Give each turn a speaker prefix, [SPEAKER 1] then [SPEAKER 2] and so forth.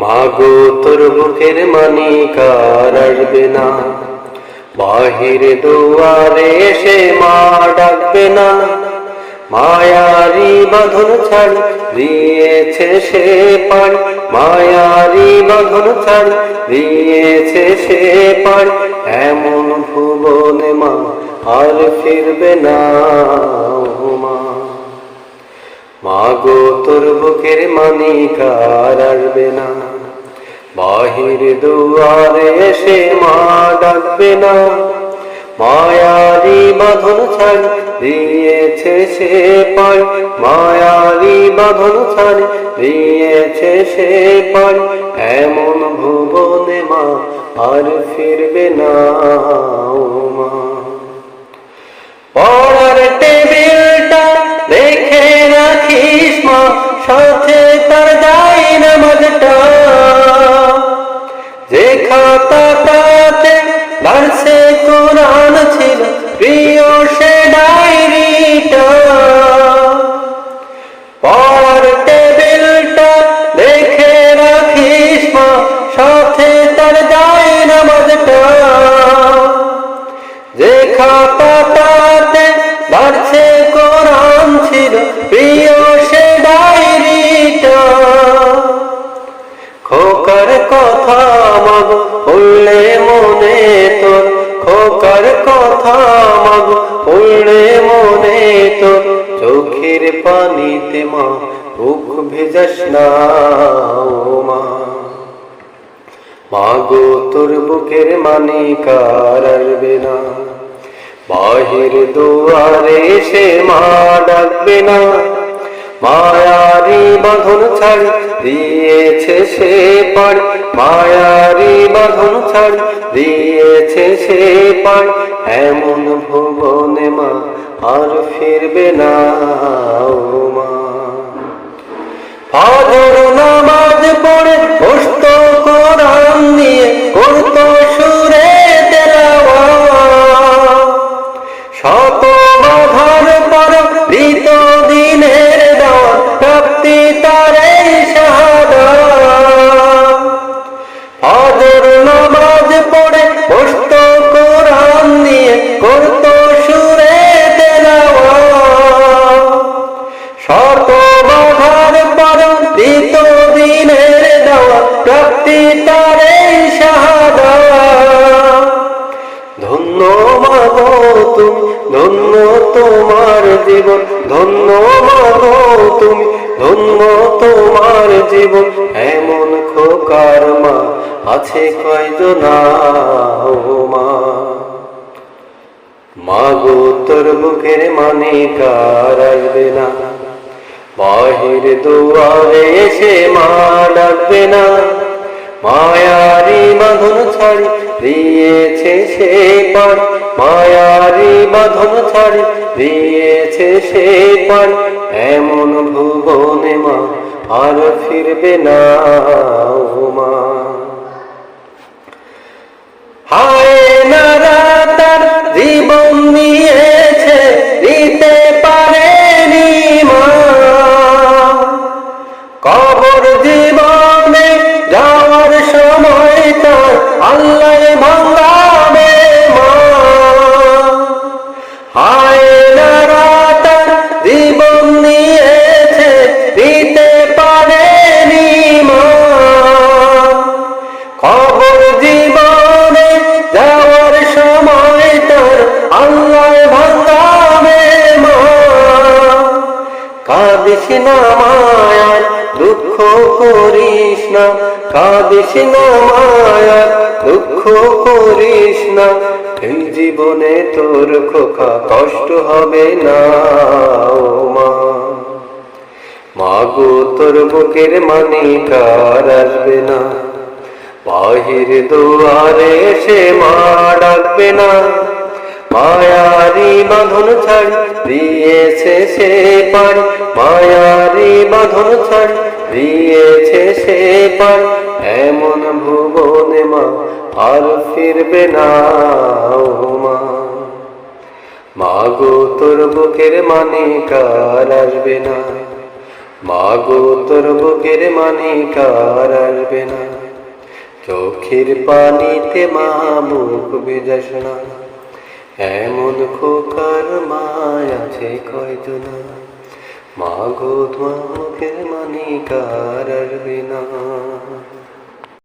[SPEAKER 1] মাগো তোর বুকের মানিক আর আসবে না, বাহিরে দুয়ারে এসে মা ডাকবে না। মায়ারি বাঁধন ছাড়ি দিয়েছে সে পাড়ি, মায়ারি বাঁধন ছাড়ি দিয়েছে সে পাড়ি। এমন ভুবনে মা আর ফিরবে না। মা মাগো তোর বুকের মানিক আর আসবে না, বাহির দুয়ারে এসে মা ডাকবে না। মায়ারি বাঁধন ছাড়ি দিয়েছে সে পাড়ি, মায়ারি বাঁধন ছাড়ি দিয়েছে সে পাড়ি। এমন ভুবনে মা আর ফিরবে না। মা পড়ার টেবিলটা দেখে রাখিস মা, সাথে তার দাই নামাজটা। যে খাতাটাতে দারসে কোরআন ছিল প্রিয় সে ডায়েরিটা। পড়ার টেবিলটা দেখে রাখিস মা, সাথে তার দাই নামাজটা। যে খাতাটাতে দারসে কোরআন ছিল প্রিয় সে ডায়েরিটা। খোকার কথা মাগো পড়লে মনে তোর, খোকার কথা মাগো পড়লে মনে তোর। চোখের পানিতে মা বুক ভেজাস না। মা মাগো তোর বুকের মানিক আর আসবে না, বাহির দুয়ারে এসে মা ডাকবে না। মায়ারি বাঁধন ছাড়ি দিয়েছে সে পাড়ি, মায়ারি বাঁধন ছাড়ি দিয়েছে সে পাড়ি। এমন ভুবনে মা আর ফিরবে না। মা ফজর নামাজ পড়ে বসতো কোরআন নিয়ে, করতো সুরে তেলাওয়াত। শত বাধার পর দিত দিনের দাওয়াত, প্রাপ্তি তার এই শাহাদাত। ফজর নামাজ পড়ে বসতো কোরআন নিয়ে, করতো সুরে তেলাওয়াত। শত বাধার পর দিত দিনের দাওয়াত, প্রাপ্তি তার এই শাহাদাত। ধন্য মাগো তুমি, ধন্য তোমার জীবন, ধন্য মাগো তুমি, ধন্য তোমার জীবন। এমন খোকার মা আছে কয়জনা। মা মাগো তোর বুকের মানিক আর আসবে না, বাহির দুয়ারে এসে মা ডাকবে না। মায়ারি বাঁধন ছাড়ি দিয়েছে সে পাড়ি, মায়ারি বাঁধন ছাড়ি দিয়েছে সে পাড়ি। এমন ভুবনে মা আর ফিরবে না। মা হায় নারা তার জীবন নিয়েছে, দিতে পারেনি মা। কবর জীবনে যাওয়ার সময় তার আল্লাহ ভাঙাবে মা। হায় নারা তার জীবন নিয়েছে, দিতে পারেনি মা। কবর জীবনে যাওয়ার সময় তার আল্লাহ ভাঙাবে মা। কাঁদিস না মায়ার দুঃখ করিস না, কাঁদিস না মায়ার দুঃখ করিস না। এই জীবনে তোর খোকা কষ্ট হবে না। মা মাগো তোর বুকের মানিক আর আসবে না, বাহির দুয়ারে এসে মা ডাকবে না। মায়ারি বাঁধন ছাড়ি দিয়েছে সে পাড়ি, মায়ারি বাঁধন ছাড়ি দিয়েছে সে পাড়ি। এমন ভুবনে মা আর ফিরবে না। মা মাগো তোর বুকের মানিক আর আসবে না, মা গো তোর বুকের মানিক আর আসবে না, চোখের পানিতে মা বুক ভিজাস না, এমন খোকার মায় আছে কয়জনা, মা গো তোমার বুকের মানিক আর আসবে না।